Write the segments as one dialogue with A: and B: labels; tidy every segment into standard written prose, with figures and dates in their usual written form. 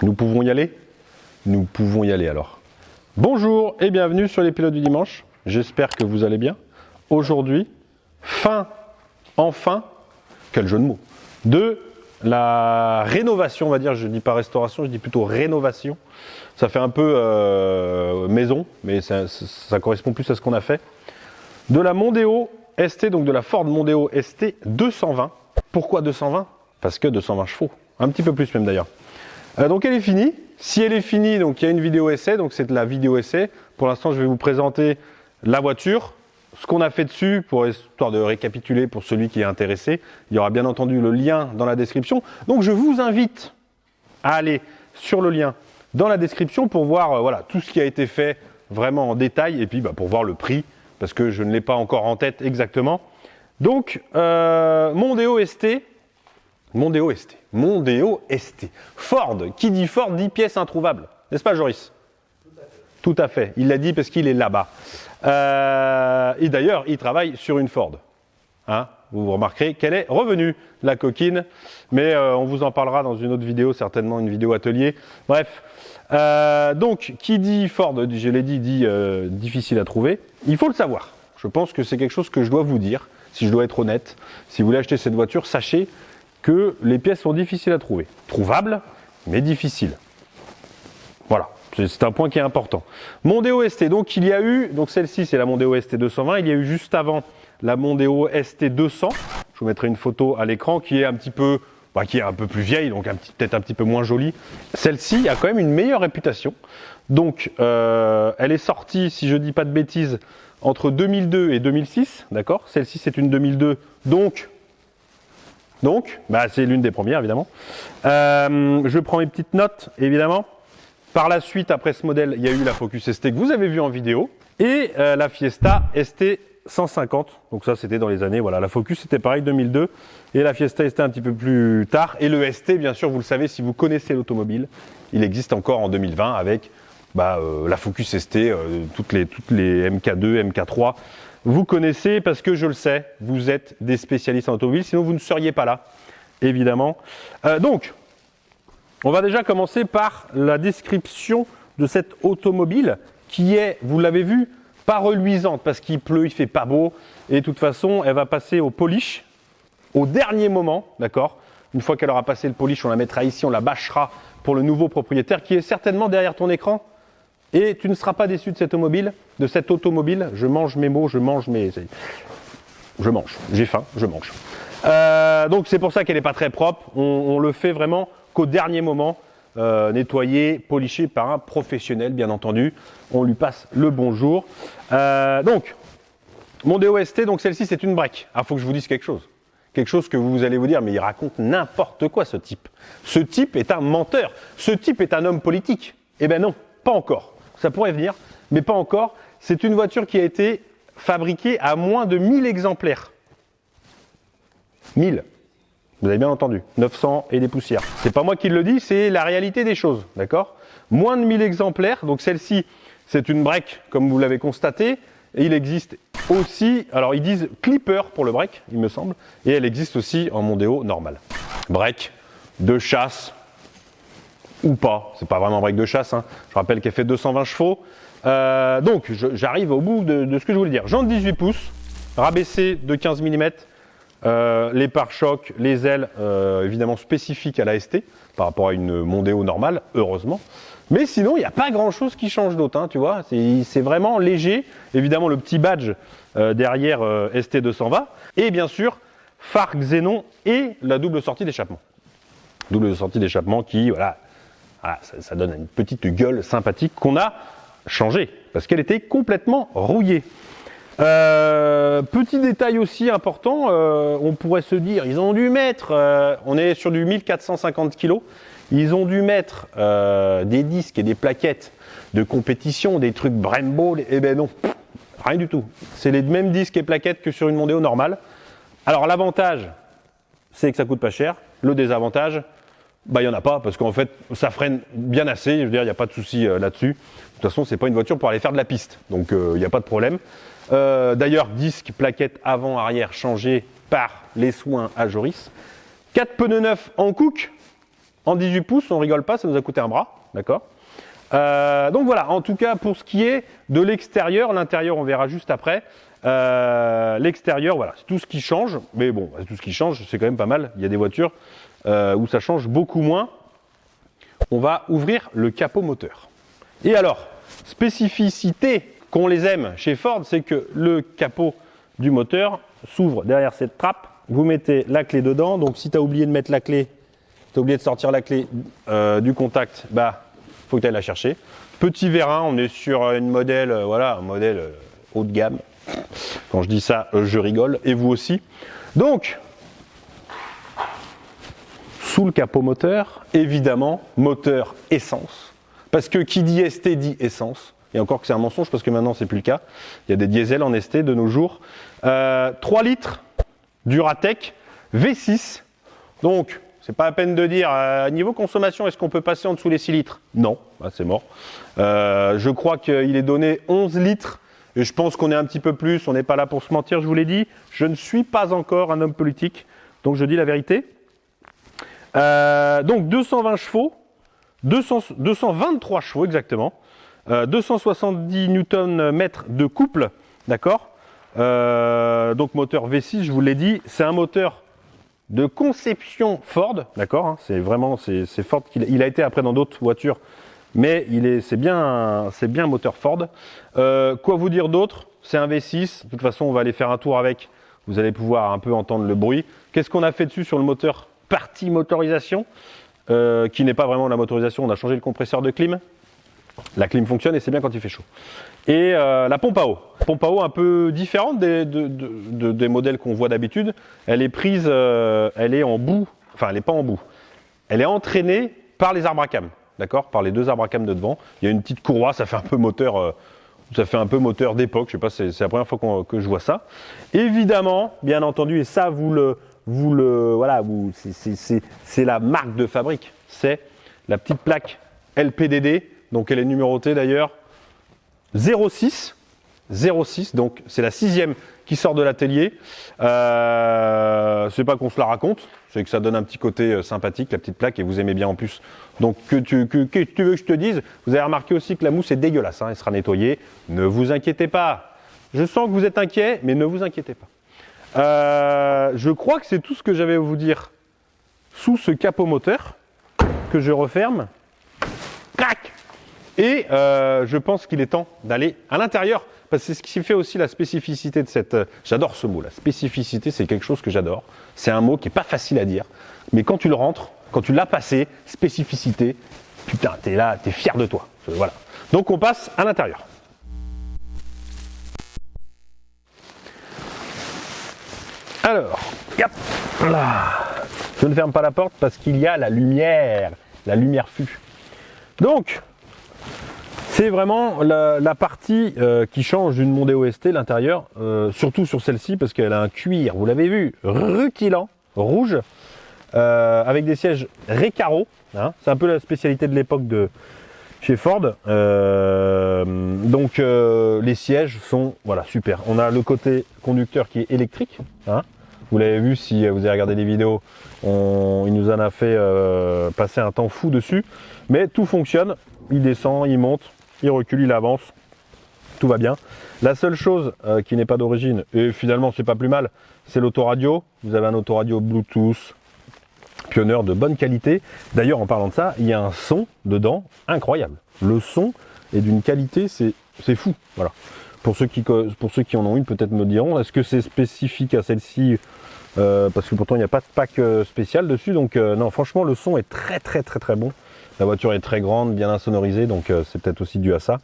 A: Nous pouvons y aller? Nous pouvons y aller alors. Bonjour et bienvenue sur les pilotes du dimanche. J'espère que vous allez bien. Aujourd'hui, enfin, quel jeu de mots, de la rénovation, on va dire, je ne dis pas restauration, je dis plutôt rénovation. Ça fait un peu maison, mais ça correspond plus à ce qu'on a fait. De la Mondeo ST, donc de la Ford Mondeo ST 220. Pourquoi 220? Parce que 220 chevaux, un petit peu plus même d'ailleurs. Donc elle est finie. Si elle est finie, donc il y a une vidéo essai, donc c'est de la vidéo essai. Pour l'instant, je vais vous présenter la voiture, ce qu'on a fait dessus, pour histoire de récapituler pour celui qui est intéressé. Il y aura bien entendu le lien dans la description. Donc je vous invite à aller sur le lien dans la description pour voir voilà, tout ce qui a été fait vraiment en détail et puis pour voir le prix, parce que je ne l'ai pas encore en tête exactement. Donc Mondeo ST. Mondeo ST. Ford, qui dit Ford dit pièce introuvable. N'est-ce pas, Joris? Tout à fait. Il l'a dit parce qu'il est là-bas. Et d'ailleurs, il travaille sur une Ford. Hein, vous remarquerez qu'elle est revenue, la coquine. Mais on vous en parlera dans une autre vidéo, certainement une vidéo atelier. Bref. Donc, qui dit Ford, je l'ai dit, dit difficile à trouver. Il faut le savoir. Je pense que c'est quelque chose que je dois vous dire, si je dois être honnête. Si vous voulez acheter cette voiture, sachez que les pièces sont difficiles à trouver. Trouvables, mais difficiles. Voilà, c'est un point qui est important. Mondeo ST, donc il y a eu, donc celle-ci c'est la Mondeo ST 220, il y a eu juste avant la Mondeo ST 200. Je vous mettrai une photo à l'écran qui est un petit peu, qui est un peu plus vieille, donc peut-être un petit peu moins jolie. Celle-ci a quand même une meilleure réputation. Donc elle est sortie, si je dis pas de bêtises, entre 2002 et 2006, d'accord? Celle-ci c'est une 2002, donc c'est l'une des premières, évidemment. Je prends mes petites notes, évidemment. Par la suite, après ce modèle, il y a eu la Focus ST que vous avez vu en vidéo et la Fiesta ST 150. Donc ça, c'était dans les années, voilà. La Focus, c'était pareil, 2002. Et la Fiesta ST un petit peu plus tard. Et le ST, bien sûr, vous le savez, si vous connaissez l'automobile, il existe encore en 2020 avec la Focus ST, toutes les MK2, MK3. Vous connaissez parce que je le sais, vous êtes des spécialistes en automobile, sinon vous ne seriez pas là, évidemment. Donc, on va déjà commencer par la description de cette automobile qui est, vous l'avez vu, pas reluisante parce qu'il pleut, il fait pas beau et de toute façon, elle va passer au polish au dernier moment, d'accord? Une fois qu'elle aura passé le polish, on la mettra ici, on la bâchera pour le nouveau propriétaire qui est certainement derrière ton écran. Et tu ne seras pas déçu de cette automobile. Je mange mes mots, je mange, j'ai faim, je mange. Donc c'est pour ça qu'elle n'est pas très propre. On le fait vraiment qu'au dernier moment, nettoyé, poliché par un professionnel, bien entendu. On lui passe le bonjour. Donc, Mondeo ST, donc celle-ci, c'est une break. Ah, faut que je vous dise quelque chose. Quelque chose que vous allez vous dire, mais il raconte n'importe quoi, ce type. Ce type est un menteur. Ce type est un homme politique. Eh ben non, pas encore. Ça pourrait venir, mais pas encore. C'est une voiture qui a été fabriquée à moins de 1000 exemplaires. 1000. Vous avez bien entendu. 900 et des poussières. C'est pas moi qui le dis, c'est la réalité des choses. D'accord? Moins de 1000 exemplaires. Donc celle-ci, c'est une break, comme vous l'avez constaté. Et il existe aussi, alors ils disent clipper pour le break, il me semble. Et elle existe aussi en Mondeo normal. Break de chasse. Ou pas, c'est pas vraiment un break de chasse, hein. Je rappelle qu'elle fait 220 chevaux. Donc j'arrive au bout de ce que je voulais dire. Jantes 18 pouces, rabaissé de 15 mm, les pare-chocs, les ailes évidemment spécifiques à la ST par rapport à une Mondeo normale, heureusement. Mais sinon, il n'y a pas grand-chose qui change d'autre, hein, tu vois. C'est vraiment léger. Évidemment, le petit badge derrière ST 220. Et bien sûr, phare xénon et la double sortie d'échappement. Double sortie d'échappement qui, voilà, ça donne une petite gueule sympathique qu'on a changée parce qu'elle était complètement rouillée. Petit détail aussi important, on pourrait se dire, ils ont dû mettre, on est sur du 1450 kg, ils ont dû mettre des disques et des plaquettes de compétition, des trucs Brembo, eh ben non, rien du tout. C'est les mêmes disques et plaquettes que sur une Mondeo normale. Alors l'avantage, c'est que ça coûte pas cher. Le désavantage, il n'y en a pas, parce qu'en fait, ça freine bien assez, je veux dire, il n'y a pas de souci là-dessus. De toute façon, c'est pas une voiture pour aller faire de la piste, donc il n'y a pas de problème. D'ailleurs, disque, plaquette avant, arrière changé par les soins à Joris. 4 pneus neufs en Cook, En 18 pouces, on rigole pas, ça nous a coûté un bras, d'accord. Donc voilà, en tout cas pour ce qui est de l'extérieur, l'intérieur on verra juste après. L'extérieur, voilà, c'est tout ce qui change, mais bon, tout ce qui change, c'est quand même pas mal. Il y a des voitures où ça change beaucoup moins. On va ouvrir le capot moteur. Et alors, spécificité qu'on les aime chez Ford, c'est que le capot du moteur s'ouvre derrière cette trappe. Vous mettez la clé dedans, donc si tu as oublié de mettre la clé, tu as oublié de sortir la clé du contact, bah faut que tu ailles la chercher. Petit vérin, on est sur une modèle, voilà, un modèle haut de gamme. Quand je dis ça, je rigole, et vous aussi. Donc, sous le capot moteur, évidemment, moteur essence. Parce que qui dit ST dit essence. Et encore que c'est un mensonge, parce que maintenant, c'est plus le cas. Il y a des diesels en ST de nos jours. 3 litres Duratec V6. Donc, c'est pas la peine de dire, niveau consommation, est-ce qu'on peut passer en dessous les 6 litres? Non, bah, c'est mort. Je crois qu'il est donné 11 litres. Et je pense qu'on est un petit peu plus, on n'est pas là pour se mentir, je vous l'ai dit. Je ne suis pas encore un homme politique, donc je dis la vérité. Donc 220 chevaux, 223 chevaux exactement, 270 Nm de couple, d'accord. Donc moteur V6, je vous l'ai dit, c'est un moteur de conception Ford, d'accord, hein, c'est vraiment, c'est Ford, il a été après dans d'autres voitures, mais c'est bien un moteur Ford. Quoi vous dire d'autre? C'est un V6, de toute façon on va aller faire un tour avec, vous allez pouvoir un peu entendre le bruit. Qu'est-ce qu'on a fait dessus sur le moteur partie motorisation, qui n'est pas vraiment la motorisation, on a changé le compresseur de clim. La clim fonctionne et c'est bien quand il fait chaud. Et la pompe à eau. Pompe à eau un peu différente des modèles qu'on voit d'habitude. Elle est prise, elle est en bout, enfin elle n'est pas en bout. Elle est entraînée par les arbres à cam, d'accord, par les deux arbres à cam de devant. Il y a une petite courroie, ça fait un peu moteur, d'époque. Je sais pas, c'est la première fois que je vois ça. Évidemment, bien entendu, et ça c'est la marque de fabrique. C'est la petite plaque LPDD. Donc elle est numérotée d'ailleurs 06, donc c'est la 6e qui sort de l'atelier. C'est pas qu'on se la raconte, c'est que ça donne un petit côté sympathique, la petite plaque, et vous aimez bien en plus. Donc que tu veux que je te dise, vous avez remarqué aussi que la mousse est dégueulasse, hein, elle sera nettoyée, ne vous inquiétez pas. Je sens que vous êtes inquiets, mais ne vous inquiétez pas. Je crois que c'est tout ce que j'avais à vous dire sous ce capot moteur, que je referme. Clac! Et je pense qu'il est temps d'aller à l'intérieur, parce que c'est ce qui fait aussi la spécificité de cette... j'adore ce mot, la spécificité, c'est quelque chose que j'adore. C'est un mot qui n'est pas facile à dire, mais quand tu le rentres, quand tu l'as passé, spécificité, putain, t'es là, t'es fier de toi. Voilà. Donc on passe à l'intérieur. Alors, hop, là. Je ne ferme pas la porte parce qu'il y a la lumière fut. Donc, c'est vraiment la partie qui change d'une Mondeo ST, l'intérieur, surtout sur celle-ci parce qu'elle a un cuir, vous l'avez vu, rutilant, rouge, avec des sièges Recaro, hein, c'est un peu la spécialité de l'époque chez Ford. Donc les sièges sont voilà, super. On a le côté conducteur qui est électrique, hein. Vous l'avez vu si vous avez regardé les vidéos, il nous en a fait passer un temps fou dessus, mais tout fonctionne, il descend, il monte, il recule, il avance, tout va bien. La seule chose qui n'est pas d'origine, et finalement c'est pas plus mal, c'est l'autoradio. Vous avez un autoradio Bluetooth Pioneer de bonne qualité. D'ailleurs, en parlant de ça, il y a un son dedans incroyable. Le son est d'une qualité, c'est fou. Voilà. Pour ceux qui en ont une, peut-être me diront, est-ce que c'est spécifique à celle-ci, parce que pourtant il n'y a pas de pack spécial dessus. Donc non, franchement, le son est très très très très bon. La voiture est très grande, bien insonorisée, donc c'est peut-être aussi dû à ça.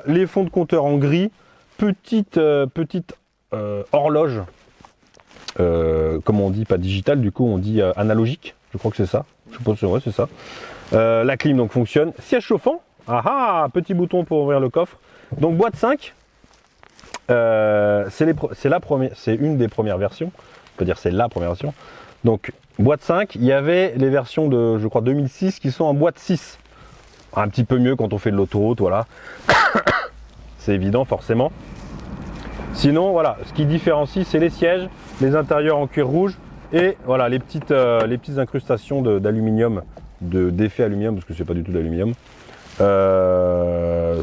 A: Les fonds de compteur en gris, petite horloge, comme on dit, pas digitale, du coup on dit analogique, je crois que c'est ça. Je pense que c'est ça. La clim donc fonctionne. Siège chauffant, petit bouton pour ouvrir le coffre. Donc boîte 5, c'est une des premières versions, on peut dire c'est la première version. Donc boîte 5, il y avait les versions de, je crois, 2006 qui sont en boîte 6. Un petit peu mieux quand on fait de l'autoroute, voilà. C'est évident forcément. Sinon, voilà, ce qui différencie, c'est les sièges, les intérieurs en cuir rouge, Et voilà, les petites incrustations d'aluminium, d'effet aluminium, parce que c'est pas du tout d'aluminium.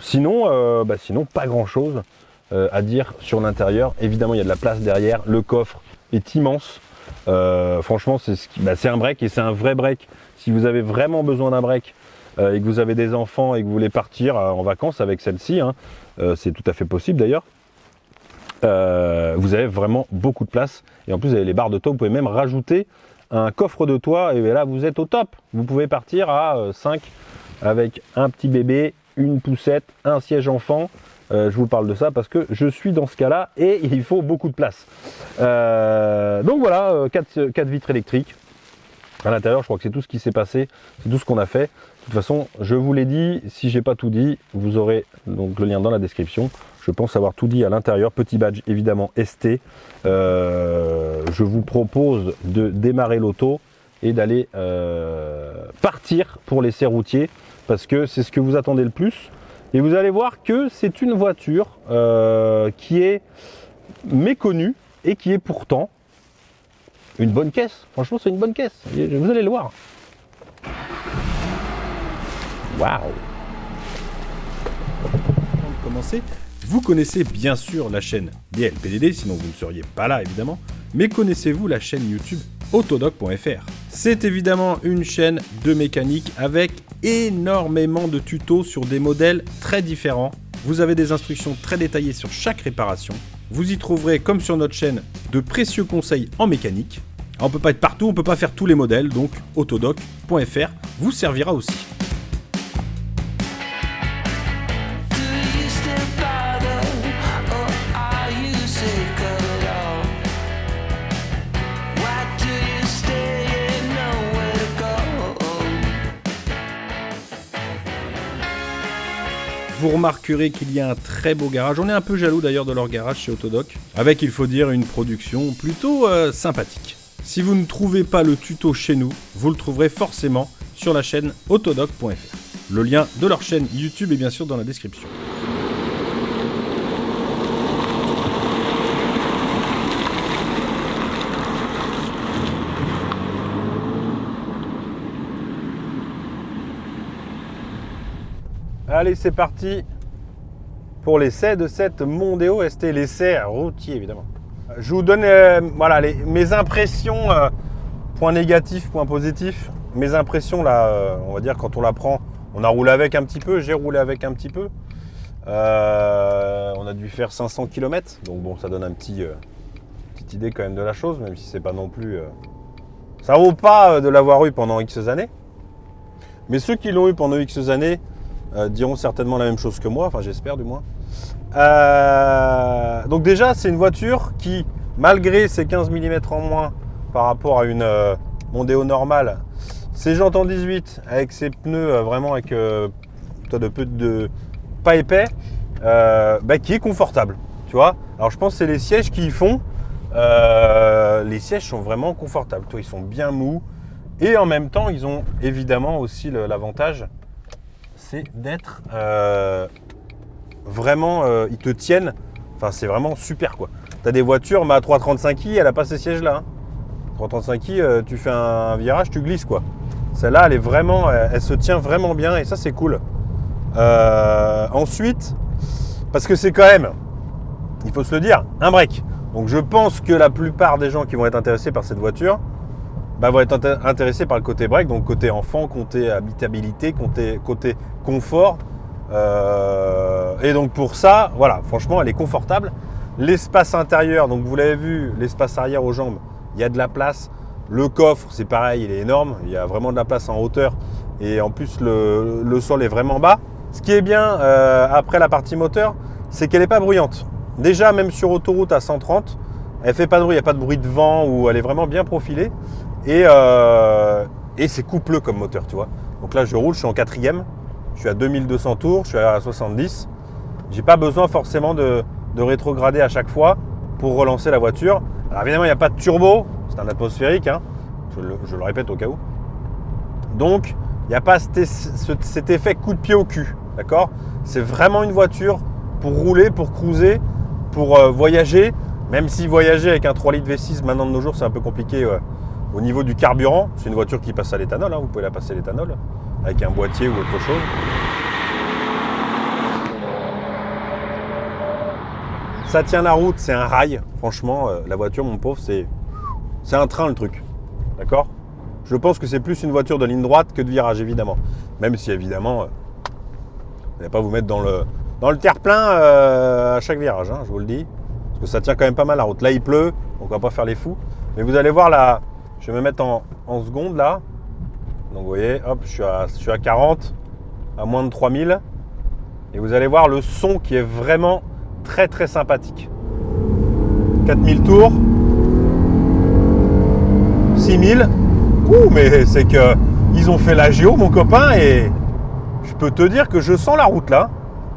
A: Sinon, pas grand-chose à dire sur l'intérieur. Évidemment, il y a de la place derrière. Le coffre est immense. Franchement, c'est un break et c'est un vrai break. Si vous avez vraiment besoin d'un break et que vous avez des enfants et que vous voulez partir en vacances avec celle-ci, hein, c'est tout à fait possible d'ailleurs. Vous avez vraiment beaucoup de place et en plus vous avez les barres de toit. Vous pouvez même rajouter un coffre de toit et là vous êtes au top. Vous pouvez partir à 5 avec un petit bébé, une poussette, un siège enfant. Je vous parle de ça parce que je suis dans ce cas-là et il faut beaucoup de place. Donc voilà, 4 vitres électriques. À l'intérieur, je crois que c'est tout ce qui s'est passé, c'est tout ce qu'on a fait. De toute façon, je vous l'ai dit, si j'ai pas tout dit, vous aurez donc le lien dans la description. Je pense avoir tout dit à l'intérieur. Petit badge évidemment ST. Je vous propose de démarrer l'auto et d'aller partir pour l'essai routier parce que c'est ce que vous attendez le plus. Et vous allez voir que c'est une voiture qui est méconnue et qui est pourtant une bonne caisse. Franchement, c'est une bonne caisse. Vous allez le voir. Waouh!
B: Avant de commencer, vous connaissez bien sûr la chaîne DLPDD, sinon vous ne seriez pas là évidemment. Mais connaissez-vous la chaîne YouTube Autodoc.fr? C'est évidemment une chaîne de mécanique avec énormément de tutos sur des modèles très différents. Vous avez des instructions très détaillées sur chaque réparation. Vous y trouverez, comme sur notre chaîne, de précieux conseils en mécanique. Alors, on ne peut pas être partout, on ne peut pas faire tous les modèles, donc Autodoc.fr vous servira aussi. Vous remarquerez qu'il y a un très beau garage. On est un peu jaloux d'ailleurs de leur garage chez Autodoc, avec, il faut dire, une production plutôt sympathique. Si vous ne trouvez pas le tuto chez nous, vous le trouverez forcément sur la chaîne Autodoc.fr. Le lien de leur chaîne YouTube est bien sûr dans la description.
A: Allez, c'est parti pour l'essai de cette Mondeo ST, l'essai routier évidemment. Je vous donne mes impressions, points négatifs, points positifs. Mes impressions là, on va dire quand on la prend, on a roulé avec un petit peu, j'ai roulé avec un petit peu. On a dû faire 500 km, donc bon, ça donne petite idée quand même de la chose, même si c'est pas non plus... Ça vaut pas de l'avoir eu pendant X années. Mais ceux qui l'ont eu pendant X années diront certainement la même chose que moi, enfin j'espère du moins. Donc déjà, c'est une voiture qui, malgré ses 15 mm en moins par rapport à une Mondeo normale, ses jantes en 18 avec ses pneus vraiment avec de pas épais, qui est confortable, tu vois. Alors je pense que c'est les sièges qui y font. Les sièges sont vraiment confortables, toi, ils sont bien mous et en même temps ils ont évidemment aussi l'avantage, c'est d'être vraiment, ils te tiennent, enfin c'est vraiment super quoi. Tu as des voitures, ma 335i, elle a pas ces sièges là. Hein. 335i, tu fais un virage, tu glisses quoi. Celle-là, elle est vraiment, elle se tient vraiment bien et ça c'est cool. Ensuite, parce que c'est quand même, il faut se le dire, un break. Donc je pense que la plupart des gens qui vont être intéressés par cette voiture vont être intéressés par le côté break, donc côté enfant, côté habitabilité, côté confort. Et donc pour ça, voilà, franchement, elle est confortable. L'espace intérieur, donc vous l'avez vu, l'espace arrière aux jambes, il y a de la place. Le coffre, c'est pareil, il est énorme. Il y a vraiment de la place en hauteur. Et en plus, le sol est vraiment bas. Ce qui est bien après la partie moteur, c'est qu'elle n'est pas bruyante. Déjà, même sur autoroute à 130, elle fait pas de bruit. Il n'y a pas de bruit de vent ou elle est vraiment bien profilée. Et c'est coupleux comme moteur, tu vois. Donc là, je roule, je suis en 4e. Je suis à 2200 tours, je suis à 70. J'ai pas besoin forcément de rétrograder à chaque fois pour relancer la voiture. Alors évidemment, il n'y a pas de turbo. C'est un atmosphérique, hein. Je le répète au cas où. Donc, il n'y a pas cet effet coup de pied au cul, d'accord? C'est vraiment une voiture pour rouler, pour cruiser, pour voyager. Même si voyager avec un 3 litres V6 maintenant de nos jours, c'est un peu compliqué Au niveau du carburant, c'est une voiture qui passe à l'éthanol, hein, vous pouvez la passer à l'éthanol, avec un boîtier ou autre chose. Ça tient la route, c'est un rail. Franchement, la voiture, mon pauvre, c'est un train le truc. D'accord? Je pense que c'est plus une voiture de ligne droite que de virage, évidemment. Même si, évidemment, vous n'allez pas vous mettre dans le terre-plein à chaque virage, hein, je vous le dis. Parce que ça tient quand même pas mal la route. Là, il pleut, donc on va pas faire les fous. Mais vous allez voir là, je vais me mettre en seconde là. Donc vous voyez, hop, je suis à 40, à moins de 3000. Et vous allez voir le son qui est vraiment très très sympathique. 4000 tours. 6000. Ouh, mais c'est que ils ont fait la géo, mon copain, et je peux te dire que je sens la route là.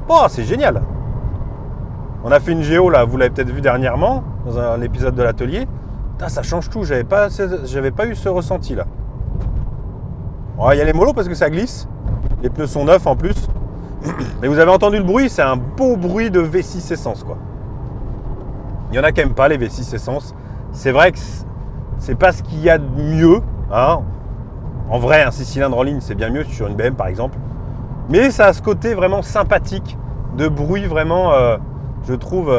A: Oh, c'est génial. On a fait une géo là, vous l'avez peut-être vu dernièrement, dans un épisode de l'atelier. Putain, ça change tout, j'avais pas eu ce ressenti là. Oh, il y a les molos parce que ça glisse. Les pneus sont neufs en plus. Mais vous avez entendu le bruit, c'est un beau bruit de V6 essence quoi. Il y en a qui n'aiment pas les V6 essence. C'est vrai que c'est pas ce qu'il y a de mieux. Hein. En vrai, un 6 cylindres en ligne, c'est bien mieux sur une BM par exemple. Mais ça a ce côté vraiment sympathique, de bruit vraiment, je trouve,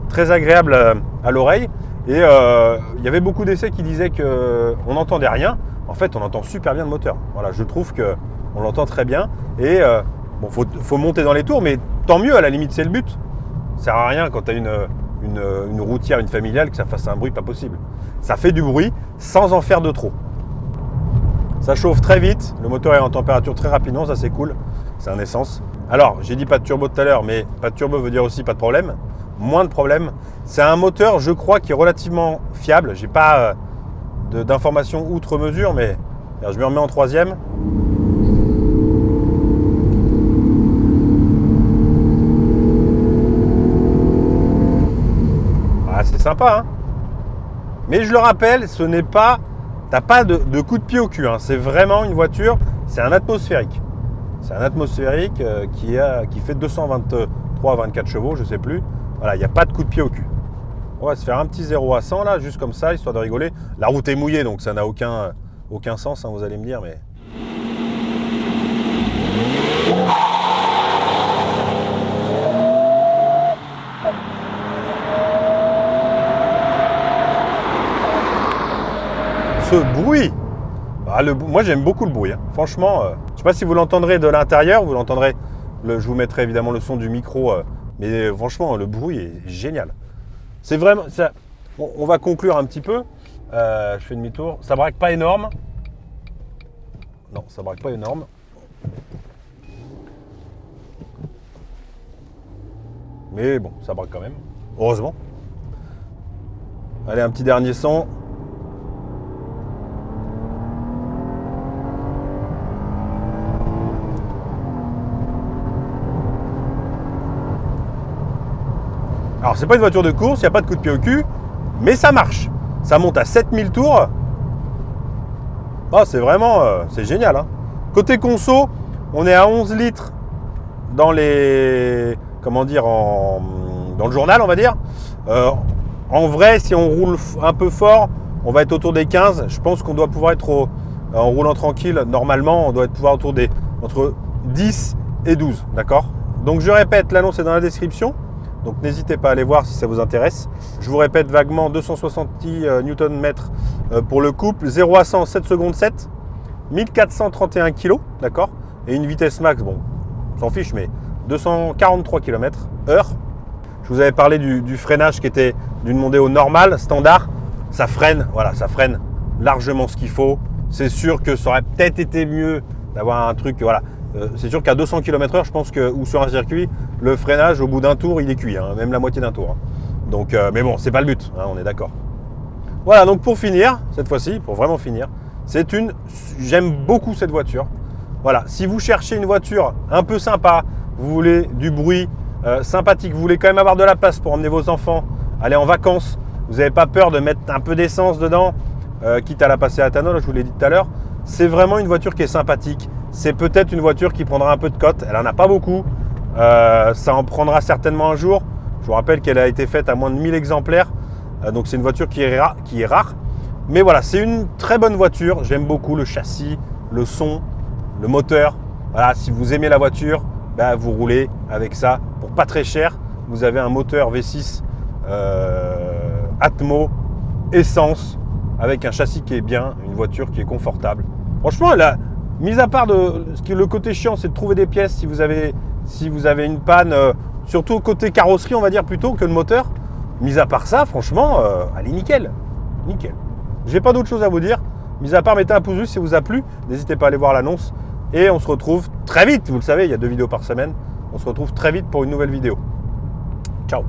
A: très agréable à l'oreille. Et il y avait beaucoup d'essais qui disaient qu'on n'entendait rien. En fait, on entend super bien le moteur. Voilà, je trouve qu'on l'entend très bien. Et bon, faut monter dans les tours, mais tant mieux, à la limite, c'est le but. Ça sert à rien quand tu as une routière, une familiale, que ça fasse un bruit pas possible. Ça fait du bruit sans en faire de trop. Ça chauffe très vite, le moteur est en température très rapidement, ça c'est cool, c'est un essence. Alors, j'ai dit pas de turbo tout à l'heure, mais pas de turbo veut dire aussi pas de problème, moins de problème. C'est un moteur, je crois, qui est relativement fiable. J'ai pas d'informations outre mesure, mais je me remets en troisième. Ah, c'est sympa, hein. Mais je le rappelle, ce n'est pas... T'as pas de coup de pied au cul, hein. C'est vraiment une voiture, c'est un atmosphérique. C'est un atmosphérique qui fait 223 à 24 chevaux, je sais plus. Voilà, il n'y a pas de coup de pied au cul. On va se faire un petit 0 à 100 là, juste comme ça, histoire de rigoler. La route est mouillée, donc ça n'a aucun sens, hein, vous allez me dire, mais... Ce bruit, moi j'aime beaucoup le bruit, hein. Franchement, je ne sais pas si vous l'entendrez de l'intérieur, vous l'entendrez, je vous mettrai évidemment le son du micro, mais franchement le bruit est génial. C'est vraiment, ça, on va conclure un petit peu, je fais demi-tour, ça braque pas énorme, non ça braque pas énorme. Mais bon, ça braque quand même, heureusement. Allez, un petit dernier son. Alors, c'est pas une voiture de course, il n'y a pas de coup de pied au cul, mais ça marche. Ça monte à 7000 tours. Oh, c'est vraiment, c'est génial, hein. Côté conso, on est à 11 litres dans les, comment dire, dans le journal, on va dire. En vrai, si on roule un peu fort, on va être autour des 15. Je pense qu'on doit pouvoir être en roulant tranquille, normalement, on doit être pouvoir entre 10 et 12, d'accord? Donc je répète, l'annonce est dans la description. Donc n'hésitez pas à aller voir si ça vous intéresse. Je vous répète vaguement, 260 Nm pour le couple, 0 à 100 7 secondes 7, 1431 kg, d'accord? Et une vitesse max, bon, on s'en fiche, mais 243 km/h. Je vous avais parlé du freinage qui était d'une Mondeo normale, standard. Ça freine, voilà, ça freine largement ce qu'il faut. C'est sûr que ça aurait peut-être été mieux d'avoir un truc, voilà. C'est sûr qu'à 200 km/h, je pense que, ou sur un circuit, le freinage au bout d'un tour, il est cuit, hein, même la moitié d'un tour. Hein. Donc, mais bon, c'est pas le but, hein, on est d'accord. Voilà, donc pour finir, cette fois-ci, pour vraiment finir, j'aime beaucoup cette voiture. Voilà, si vous cherchez une voiture un peu sympa, vous voulez du bruit sympathique, vous voulez quand même avoir de la place pour emmener vos enfants, aller en vacances, vous n'avez pas peur de mettre un peu d'essence dedans, quitte à la passer à éthanol, je vous l'ai dit tout à l'heure, c'est vraiment une voiture qui est sympathique. C'est peut-être une voiture qui prendra un peu de cote, elle n'en a pas beaucoup, ça en prendra certainement un jour. Je vous rappelle qu'elle a été faite à moins de 1000 exemplaires, donc c'est une voiture qui est rare. Mais voilà, c'est une très bonne voiture. J'aime beaucoup le châssis, le son, le moteur. Voilà, si vous aimez la voiture, bah, vous roulez avec ça pour pas très cher. Vous avez un moteur V6 Atmo, essence, avec un châssis qui est bien, une voiture qui est confortable. Franchement, là, mis à part le côté chiant, c'est de trouver des pièces si vous avez une panne, surtout côté carrosserie, on va dire plutôt que le moteur. Mis à part ça, franchement, elle est nickel. Nickel. J'ai pas d'autre chose à vous dire. Mis à part, mettez un pouce bleu si ça vous a plu. N'hésitez pas à aller voir l'annonce. Et on se retrouve très vite. Vous le savez, il y a 2 vidéos par semaine. On se retrouve très vite pour une nouvelle vidéo. Ciao.